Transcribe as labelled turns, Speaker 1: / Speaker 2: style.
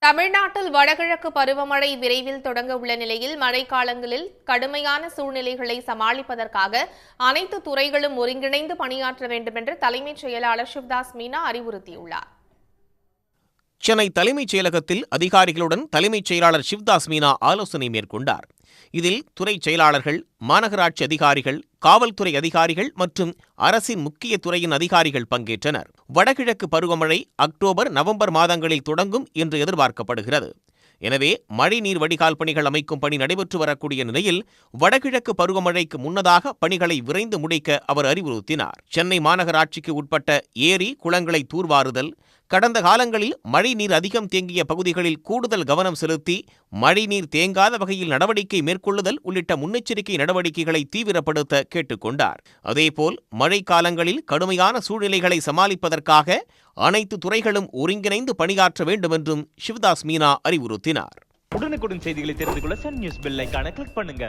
Speaker 1: தமிழ்நாட்டில் வடகிழக்கு பருவமழை விரைவில் தொடங்க உள்ள நிலையில் மழைக்காலங்களில் கடுமையான சூழ்நிலைகளை சமாளிப்பதற்காக அனைத்து துறைகளும் ஒருங்கிணைந்து பணியாற்ற வேண்டும் என்று தலைமைச் செயலாளர் சிவ்தாஸ் மீனா அறிவுறுத்தியுள்ளார்.
Speaker 2: சென்னை தலைமைச் செயலகத்தில் அதிகாரிகளுடன் தலைமைச் செயலாளர் சிவ்தாஸ் மீனா ஆலோசனை மேற்கொண்டார். இதில் துறை செயலாளர்கள், மாநகராட்சி அதிகாரிகள், காவல்துறை அதிகாரிகள் மற்றும் அரசின் முக்கிய துறையின் அதிகாரிகள் பங்கேற்றனர். வடகிழக்கு பருவமழை அக்டோபர், நவம்பர் மாதங்களில் தொடங்கும் என்று எதிர்பார்க்கப்படுகிறது. எனவே மழைநீர் வடிகால் பணிகள் அமைக்கும் பணி நடைபெற்று வரக்கூடிய நிலையில் வடகிழக்கு பருவமழைக்கு முன்னதாக பணிகளை விரைந்து முடிக்க அவர் அறிவுறுத்தினார். சென்னை மாநகராட்சிக்கு உட்பட்ட ஏரி, குளங்களை தூர்வாறுதல், கடந்த காலங்களில் மழைநீர் அதிகம் தேங்கிய பகுதிகளில் கூடுதல் கவனம் செலுத்தி மழைநீர் தேங்காத வகையில் நடவடிக்கை மேற்கொள்ளுதல் உள்ளிட்ட முன்னெச்சரிக்கை நடவடிக்கைகளை தீவிரப்படுத்த கேட்டுக்கொண்டார். அதேபோல் மழைக்காலங்களில் கடுமையான சூழ்நிலைகளை சமாளிப்பதற்காக அனைத்து துறைகளும் ஒருங்கிணைந்து பணியாற்ற வேண்டும் என்றும் சிவ்தாஸ் மீனா அறிவுறுத்தினார்.
Speaker 3: உடனுக்குடன் செய்திகளை தெரிந்து கொள்ள சன் நியூஸ் பெல் ஐகானை கிளிக் பண்ணுங்க.